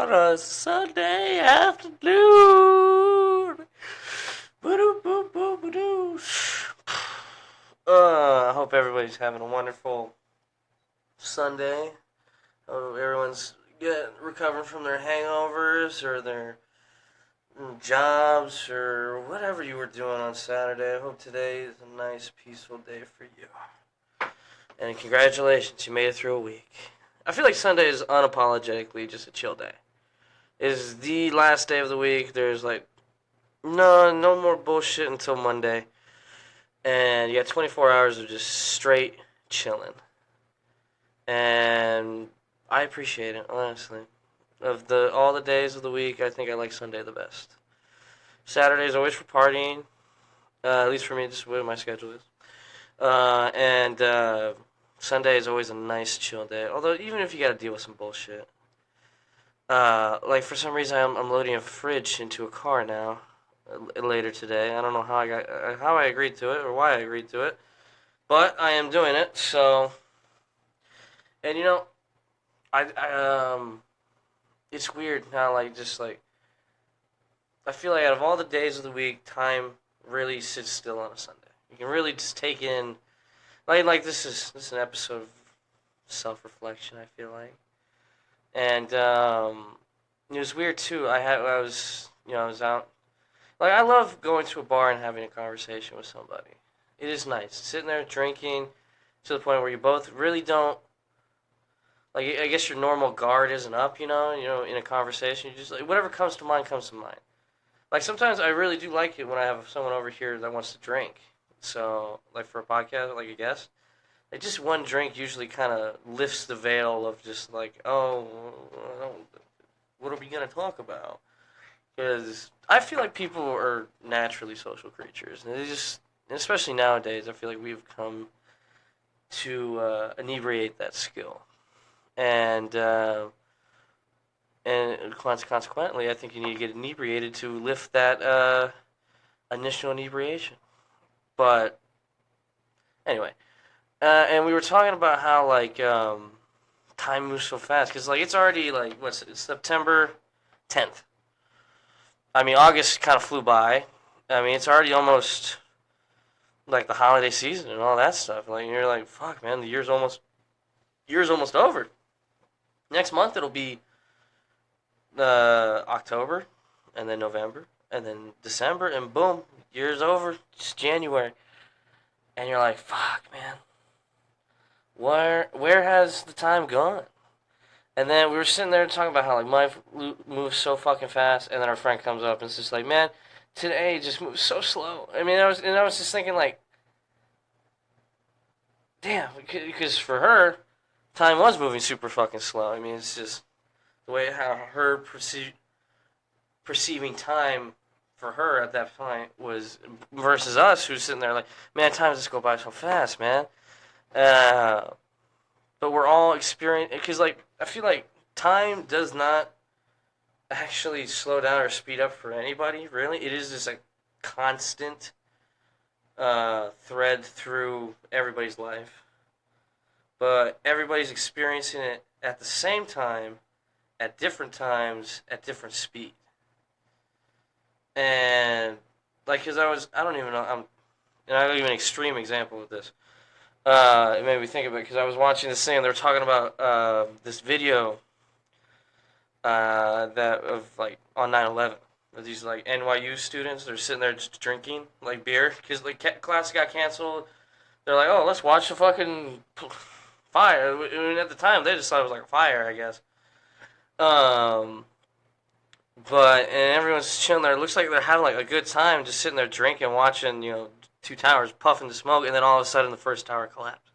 on a Sunday afternoon. I hope everybody's having a wonderful Sunday. Hope everyone's recovering from their hangovers or their jobs or whatever you were doing on Saturday. I hope today is a nice, peaceful day for you. And congratulations, you made it through a week. I feel like Sunday is unapologetically just a chill day. It is the last day of the week. There's no more bullshit until Monday. And you got 24 hours of just straight chilling. And I appreciate it, honestly. Of all the days of the week, I think I like Sunday the best. Saturday is always for partying. At least for me, this is what my schedule is. And Sunday is always a nice chill day. Although, even if you got to deal with some bullshit. Like, for some reason, I'm loading a fridge into a car now. Later today. I don't know how I agreed to it or why I agreed to it. But I am doing it, so... And, it's weird how, I feel like out of all the days of the week, time really sits still on a Sunday. You can really just take in, this is an episode of self-reflection, I feel like. And, it was weird, too. I was out. I love going to a bar and having a conversation with somebody. It is nice. Sitting there drinking to the point where you both really don't, I guess your normal guard isn't up, in a conversation. You just, whatever comes to mind, comes to mind. Sometimes I really do like it when I have someone over here that wants to drink. So, for a podcast, a guest, just one drink usually kind of lifts the veil of just, what are we going to talk about? Because I feel like people are naturally social creatures. And especially nowadays, I feel like we've come to inebriate that skill. And consequently, I think you need to get inebriated to lift that initial inebriation. But anyway, and we were talking about how time moves so fast because it's already it's September 10th. I mean, August kind of flew by. I mean, it's already almost the holiday season and all that stuff. You're like, fuck, man, the year's almost over. Next month it'll be October, and then November, and then December, and boom, year's over. It's January, and you're like, fuck, man, where has the time gone? And then we were sitting there talking about how life moves so fucking fast, and then our friend comes up and it's just man, today just moves so slow. I mean, I was just thinking damn, because for her, time was moving super fucking slow. I mean, it's just the way how her perceiving time for her at that point was versus us, who's sitting there man, time just go by so fast, man. But we're all experiencing, because I feel like time does not actually slow down or speed up for anybody, really. It is just a constant thread through everybody's life. But everybody's experiencing it at the same time, at different times, at different speed. And, because I don't even know, I'll give you an extreme example of this. It made me think of it because I was watching this thing and they were talking about this video on 9/11 with these NYU students. They're sitting there just drinking beer because class got canceled. They're like, oh, let's watch the fucking fire. I mean, at the time they just thought it was a fire, I guess. But and everyone's chilling there. It looks like they're having a good time, just sitting there drinking, watching two towers puffing the smoke, and then all of a sudden the first tower collapses.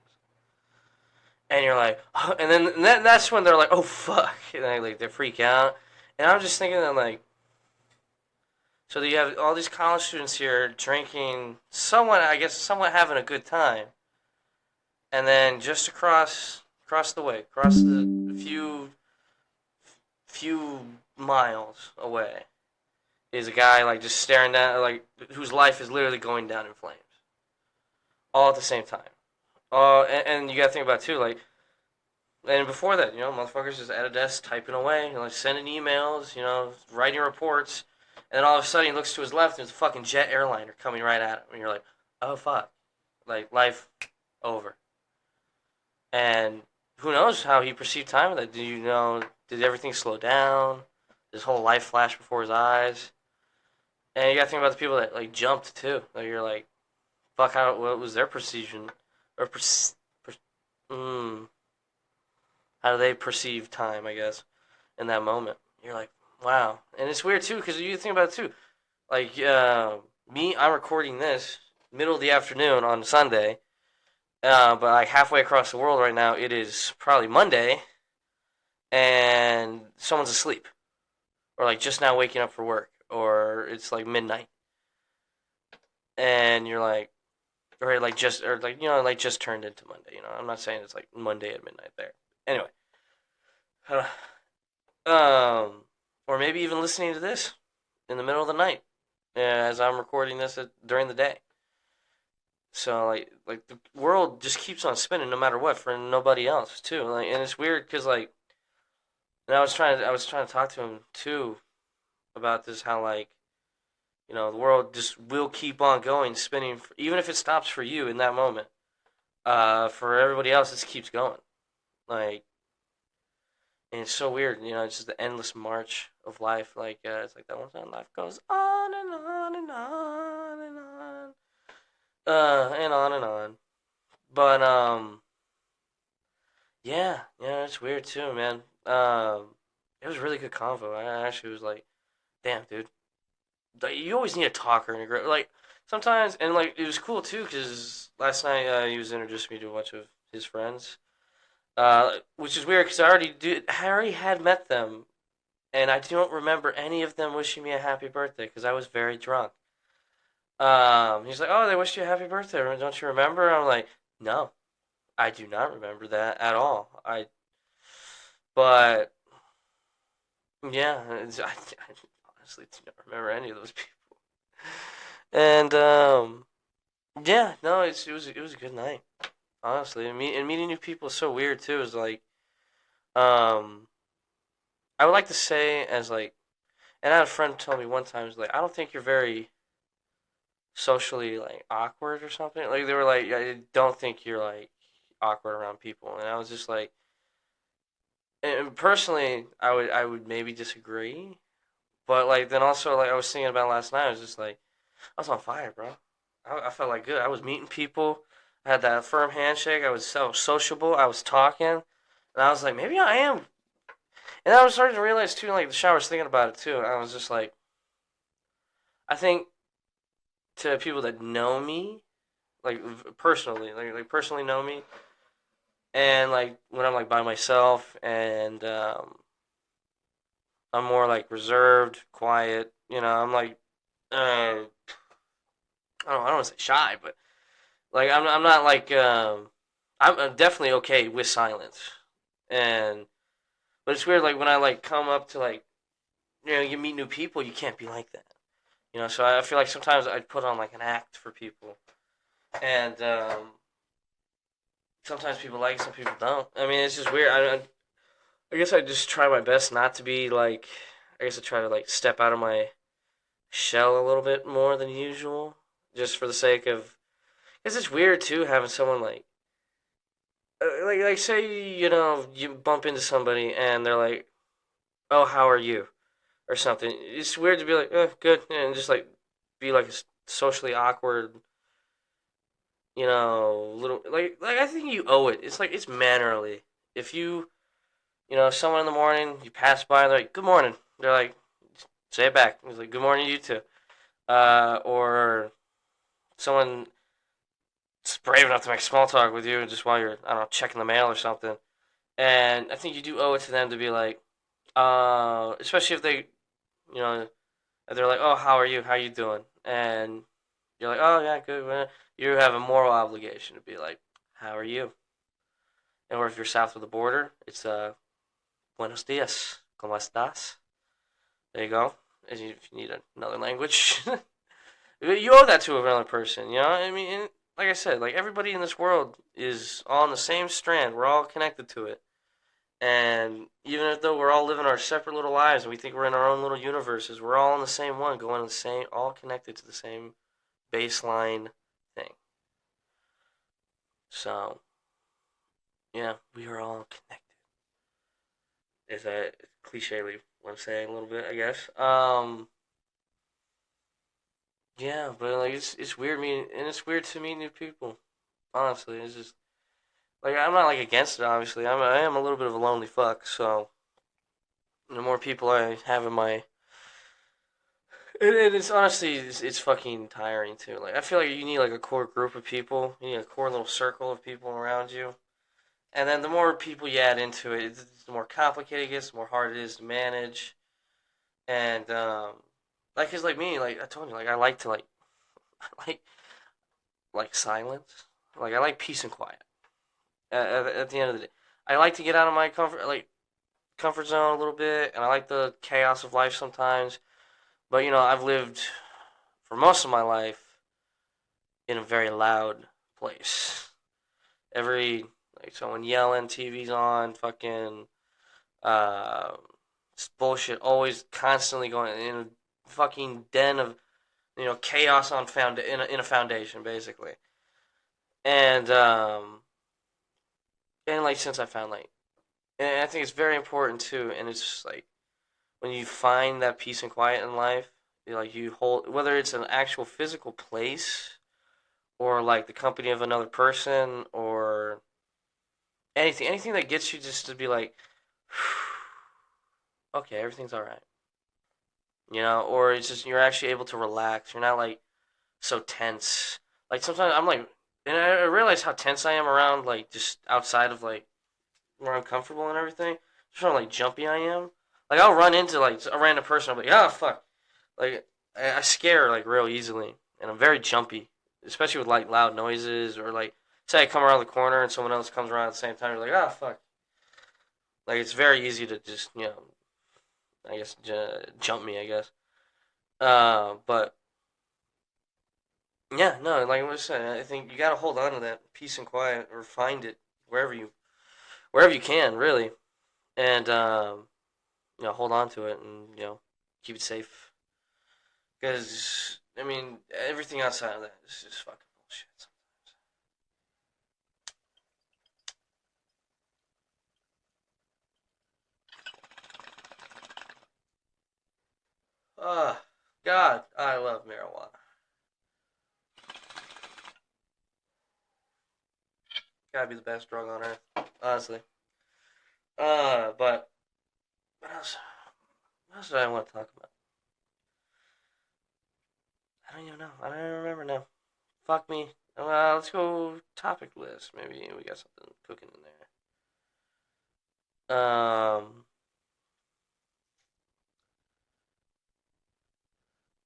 And you're like, oh, and then that's when they're like, oh fuck, and they freak out. And I'm just thinking that so you have all these college students here drinking, somewhat having a good time, and then just across the way, across the few miles away, is a guy just staring down, whose life is literally going down in flames. All at the same time. And you gotta think about it too, And before that, motherfuckers just at a desk typing away, like sending emails, writing reports, and then all of a sudden he looks to his left and there's a fucking jet airliner coming right at him, and you're like, oh fuck, like life over. And who knows how he perceived time with that? Did everything slow down? His whole life flash before his eyes? And you gotta think about the people that like jumped too. Like you're like, fuck, what was their perception or mm, how do they perceive time? I guess in that moment, you're like, wow. And it's weird too because you think about it too. Like me, I'm recording this middle of the afternoon on Sunday, but like halfway across the world right now, it is probably Monday, and someone's asleep, or like just now waking up for work, or it's like midnight, and you're like, or like just turned into Monday. I'm not saying it's like Monday at midnight there. Anyway, or maybe even listening to this in the middle of the night as I'm recording this during the day. So like the world just keeps on spinning no matter what for nobody else too. Like, and it's weird because like, and I was trying to talk to him too about this, how like, the world just will keep on going, spinning, even if it stops for you in that moment. For everybody else, it just keeps going. Like, and it's so weird, it's just the endless march of life. Like, it's like that one time, life goes on and on and on and on, and on and on. But yeah, it's weird too, man. It was a really good convo. I actually was like, damn, dude, you always need a talker in a group. Like sometimes, and like it was cool too because last night he was introducing me to a bunch of his friends, which is weird because I already had met them, and I don't remember any of them wishing me a happy birthday because I was very drunk. He's like, oh, they wished you a happy birthday. Don't you remember? I'm like, no, I do not remember that at all. But yeah, I honestly do not remember any of those people. And yeah, no, it was a good night. Honestly, and meeting new people is so weird too. Is like, um, I would like to say as like, and I had a friend tell me one time, is like, I don't think you're very socially like awkward or something. Like they were like, I don't think you're like awkward around people, and I was just like, and personally, I would maybe disagree, but like then also like I was thinking about last night, I was just like, I was on fire, bro. I felt like good. I was meeting people. I had that firm handshake. I was so sociable. I was talking, and I was like, maybe I am. And I was starting to realize too, like the shower, I was thinking about it too. I was just like, I think to people that know me, like personally, like personally know me, and like when I'm like by myself and I'm more like reserved, quiet. I'm like, I don't want to say shy, but like I'm not like I'm definitely okay with silence, and but it's weird like when I like come up to like you meet new people, you can't be like that. So I feel like sometimes I put on like an act for people, and sometimes people like it, some people don't. I mean, it's just weird. I guess I just try my best not to be like. I guess I try to like step out of my shell a little bit more than usual, just for the sake of. Because it's weird too having someone like say you bump into somebody and they're like, oh, how are you, or something. It's weird to be like, good, and just like be like a socially awkward, little like I think you owe it. It's like it's mannerly. If someone in the morning you pass by and they're like, good morning. They're like, say it back. He's like, good morning, you too. Or someone brave enough to make small talk with you just while you're, I don't know, checking the mail or something. And I think you do owe it to them to be like, especially if they, you know, if they're like, oh, how are you? How you doing? And you're like, oh, yeah, good. Man. You have a moral obligation to be like, how are you? And or if you're south of the border, it's buenos dias, ¿cómo estás? There you go. If you need another language, you owe that to another person. I mean, and like I said, like everybody in this world is all on the same strand. We're all connected to it. And even though we're all living our separate little lives and we think we're in our own little universes, we're all in the same one, going the same, all connected to the same baseline thing. So, yeah, we are all connected. Is that cliche what I'm saying a little bit, I guess. Yeah, but like it's weird meeting, and it's weird to meet new people. Honestly, it's just like I'm not like against it. Obviously, I am a little bit of a lonely fuck. So the more people I have in my, it's honestly it's fucking tiring too. Like I feel like you need like a core group of people. You need a core little circle of people around you. And then the more people you add into it, the more complicated it gets, the more hard it is to manage. And like, cause like me, like I told you, like I like to like I like silence. Like I like peace and quiet. At the end of the day, I like to get out of my comfort zone a little bit, and I like the chaos of life sometimes. But I've lived for most of my life in a very loud place. Every like someone yelling, TV's on, fucking uh, bullshit, always constantly going in a fucking den of chaos on in a foundation basically. And like since I found like, and I think it's very important too, and it's just like when you find that peace and quiet in life, you hold whether it's an actual physical place or like the company of another person or anything that gets you just to be like, okay, everything's all right, or it's just you're actually able to relax. You're not like so tense. Like sometimes I'm like, and I realize how tense I am around like just outside of like where I'm comfortable and everything. Just how like jumpy I am. Like I'll run into like a random person. I'm like, oh fuck. Like I scare like real easily, and I'm very jumpy, especially with like loud noises or like say I come around the corner and someone else comes around at the same time. You're like, oh fuck. Like it's very easy to just I guess jump me. I guess. But yeah, no, like I was saying, I think you gotta hold on to that peace and quiet or find it wherever you can really, and hold on to it and keep it safe. Because I mean, everything outside of that is just fucking bullshit. Ah, God, I love marijuana. Gotta be the best drug on earth, honestly. But what else? What else do I want to talk about? I don't even know. I don't even remember now. Fuck me. Let's go topic list. Maybe we got something cooking in there.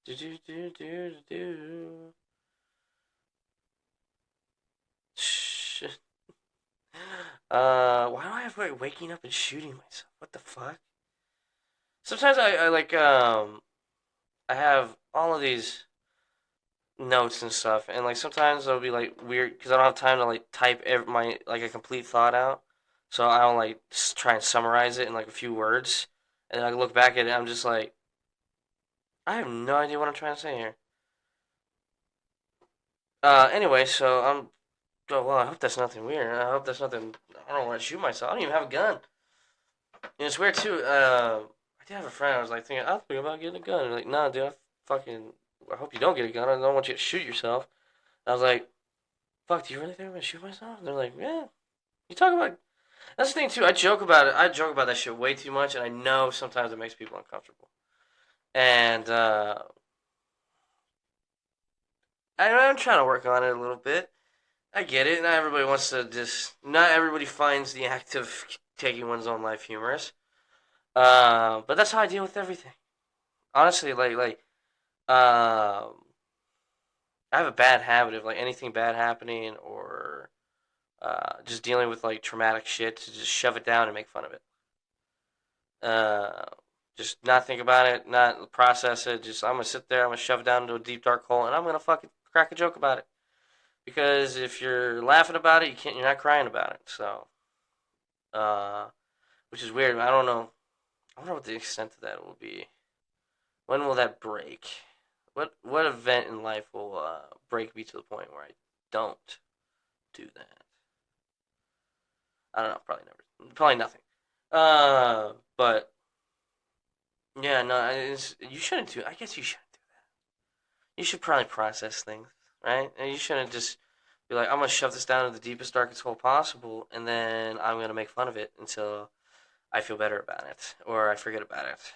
Do do do do do. Shit. Why do I have like waking up and shooting myself? What the fuck? Sometimes I like I have all of these notes and stuff, and like sometimes it'll be like weird because I don't have time to like type my like a complete thought out, so I'll like try and summarize it in like a few words, and I look back at it, I'm just like, I have no idea what I'm trying to say here. Anyway, so oh well, I hope that's nothing weird. I hope that's nothing. I don't want to shoot myself. I don't even have a gun. And it's weird too. I did have a friend. I was like thinking, I'm thinking about getting a gun. And like, nah, dude, I hope you don't get a gun. I don't want you to shoot yourself. And I was like, fuck, do you really think I'm gonna shoot myself? And they're like, yeah. You talk about. That's the thing too. I joke about it. I joke about that shit way too much, and I know sometimes it makes people uncomfortable. And I'm trying to work on it a little bit. I get it. Not everybody wants to just. Not everybody finds the act of taking one's own life humorous. But that's how I deal with everything. Honestly, um, I have a bad habit of like anything bad happening or just dealing with like traumatic shit to just shove it down and make fun of it. Uh, just not think about it, not process it. Just I'm gonna sit there, I'm gonna shove it down into a deep dark hole, and I'm gonna fucking crack a joke about it. Because if you're laughing about it, you're not crying about it. So, uh, which is weird. I don't know. I wonder what the extent of that will be. When will that break? What event in life will break me to the point where I don't do that? I don't know. Probably never. Probably nothing. But yeah, no. You shouldn't do. I guess you shouldn't do that. You should probably process things, right? And you shouldn't just be like, I'm gonna shove this down in the deepest, darkest hole possible, and then I'm gonna make fun of it until I feel better about it or I forget about it.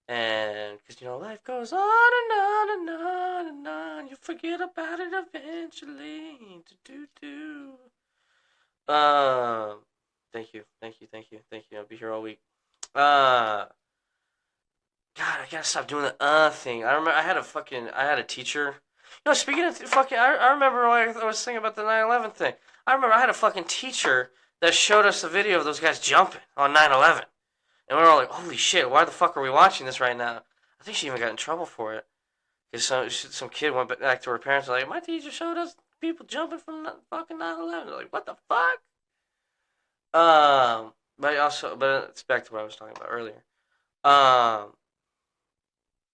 And because life goes on and on and on and on, you forget about it eventually. Do do do. Thank you, thank you, thank you, thank you. I'll be here all week. Uh, God, I gotta stop doing the thing. I remember I had a teacher. Speaking of fucking, I remember when I was thinking about the 9/11 thing. I remember I had a fucking teacher that showed us a video of those guys jumping on 9/11. And we were all like, holy shit, why the fuck are we watching this right now? I think she even got in trouble for it. Because some kid went back to her parents and like, my teacher showed us people jumping from fucking 9/11. They're like, what the fuck? But it's back to what I was talking about earlier.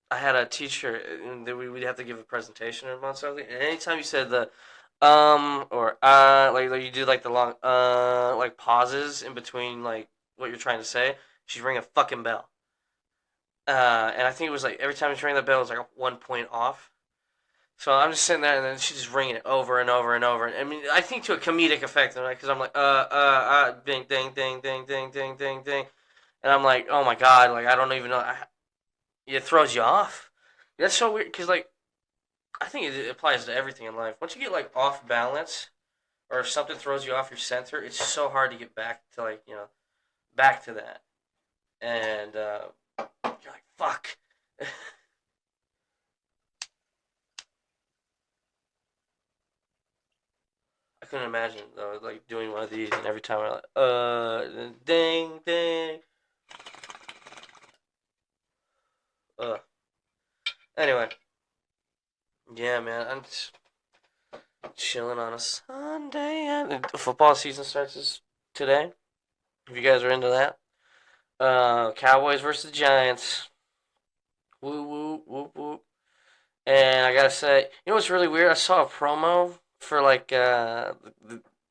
I had a teacher that we'd have to give a presentation about something, and anytime you said the or like you do like the long like pauses in between like what you're trying to say, she'd ring a fucking bell. And I think it was like every time she rang the bell, it was like 1 point off. So I'm just sitting there, and then she's just ringing it over and over and over. I mean, I think to a comedic effect, right? Because I'm like, ding, ding, ding, ding, ding, ding, ding, ding, and I'm like, oh my god, like I don't even know. It throws you off. That's so weird because like I think it applies to everything in life. Once you get like off balance, or if something throws you off your center, it's so hard to get back to like back to that. And you're like, fuck. I couldn't imagine though, like doing one of these, and every time I'm like, ding, ding. Anyway, yeah, man, I'm just chilling on a Sunday, and the football season starts today. If you guys are into that, Cowboys versus Giants. Woo woo whoop whoop. And I gotta say, what's really weird? I saw a promo for like because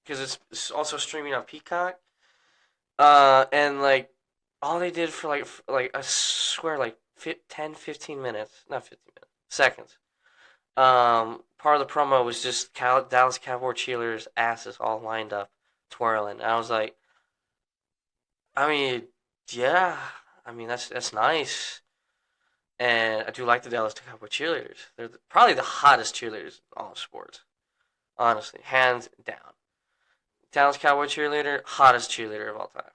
it's also streaming on Peacock. And like all they did for like I swear like 10, 15 minutes, not 15 minutes, seconds. Part of the promo was just Dallas Cowboy cheerleaders' asses all lined up, twirling. And I was like, I mean, yeah, I mean that's nice. And I do like the Dallas Cowboy cheerleaders. They're probably the hottest cheerleaders in all of sports. Honestly, hands down. Dallas Cowboy cheerleader, hottest cheerleader of all time.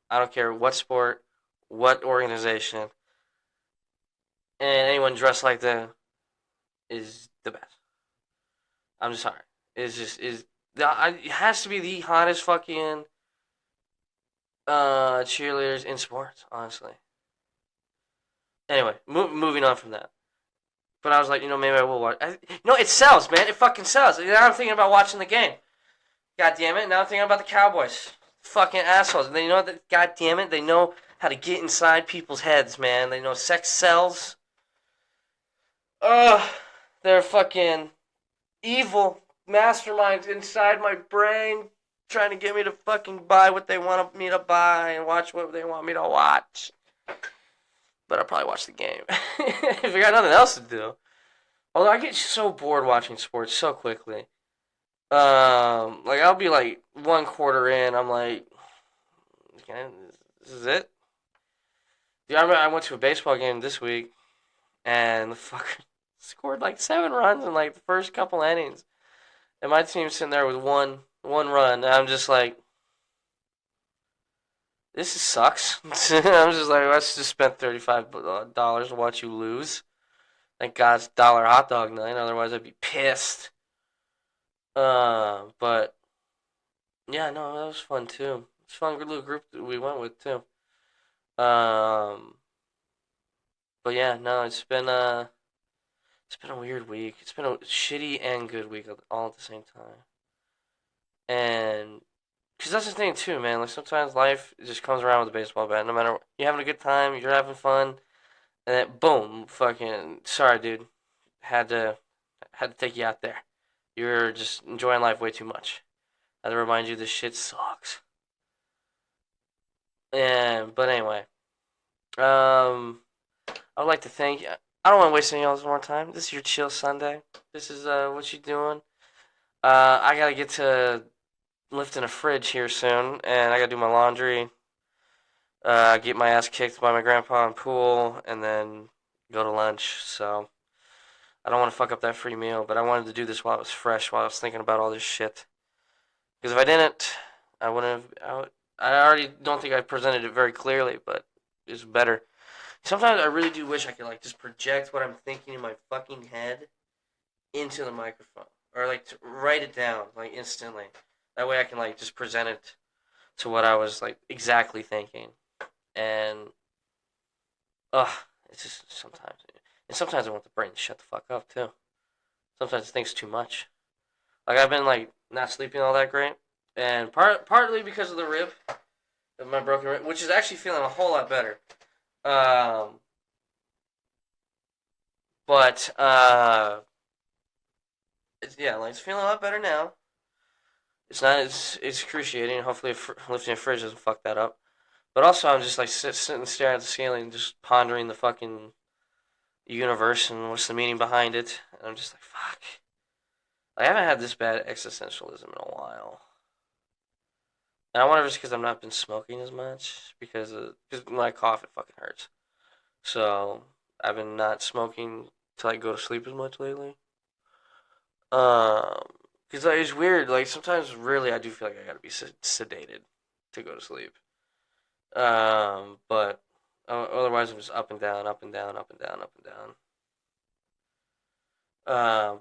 I don't care what sport, what organization, and anyone dressed like them is the best. I'm just sorry. It has to be the hottest fucking cheerleaders in sports, honestly. Anyway, moving on from that. But I was like, maybe I will watch. It sells, man. It fucking sells. Now I'm thinking about watching the game. God damn it. Now I'm thinking about the Cowboys. Fucking assholes. And they know that, god damn it, they know how to get inside people's heads, man. They know sex sells. Ugh. They're fucking evil masterminds inside my brain trying to get me to fucking buy what they want me to buy and watch what they want me to watch. But I'll probably watch the game. If I got nothing else to do. Although I get so bored watching sports so quickly. Like I'll be like 1 quarter in, I'm like, okay, this is it. Yeah, I remember I went to a baseball game this week, and the fucker scored like 7 runs in like the first couple innings, and my team's sitting there with one run, and I'm just like, this sucks. I'm just like, let's just spend $35 to watch you lose. Thank God it's dollar hot dog night, otherwise I'd be pissed. But yeah, no, that was fun too. It's a fun little group that we went with too. Um, but yeah, no, it's been a weird week. It's been a shitty and good week all at the same time. And Because that's the thing too, man. Like sometimes life just comes around with a baseball bat. No matter you're having a good time, you're having fun, and then boom, fucking sorry, dude, had to take you out there. You're just enjoying life way too much. I had to remind you this shit sucks. And but anyway, I would like to thank you. I don't want to waste any of more time. This is your chill Sunday. This is what you doing. I gotta get to lifting a fridge here soon, and I gotta do my laundry. Get my ass kicked by my grandpa in pool, and then go to lunch. So I don't want to fuck up that free meal, but I wanted to do this while it was fresh, while I was thinking about all this shit. Because if I didn't, I wouldn't have. I already don't think I presented it very clearly, but it's better. Sometimes I really do wish I could like just project what I'm thinking in my fucking head into the microphone, or like to write it down like instantly. That way I can like just present it to what I was like exactly thinking. And it's just sometimes, and sometimes I want the brain to shut the fuck up too. Sometimes it thinks too much. Like I've been like not sleeping all that great, and partly because of the rib, of my broken rib, which is actually feeling a whole lot better. But like it's feeling a lot better now. It's not as excruciating. Hopefully, lifting a fridge doesn't fuck that up. But also, I'm just like sitting staring at the ceiling, just pondering the fucking universe and what's the meaning behind it. And I'm just like, fuck. I haven't had this bad existentialism in a while. And I wonder if it's because I've not been smoking as much. Because when I cough, it fucking hurts. So I've been not smoking till I go to sleep as much lately. Because like, it's weird. Like sometimes, really, I do feel like I gotta be sedated to go to sleep. But otherwise, I'm just up and down, up and down, up and down, up and down.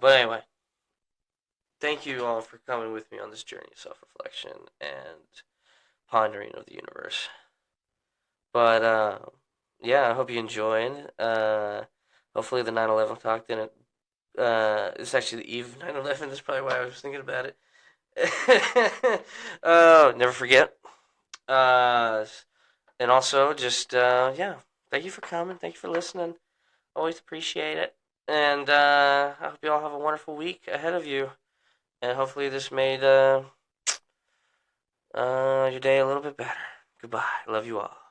But anyway, thank you all for coming with me on this journey of self-reflection and pondering of the universe. But yeah, I hope you enjoyed. Hopefully, the 9/11 talk didn't. It's actually the eve of 9/11. That's probably why I was thinking about it. Oh, never forget. And also, just yeah, thank you for coming. Thank you for listening. Always appreciate it. And I hope you all have a wonderful week ahead of you. And hopefully, this made your day a little bit better. Goodbye. Love you all.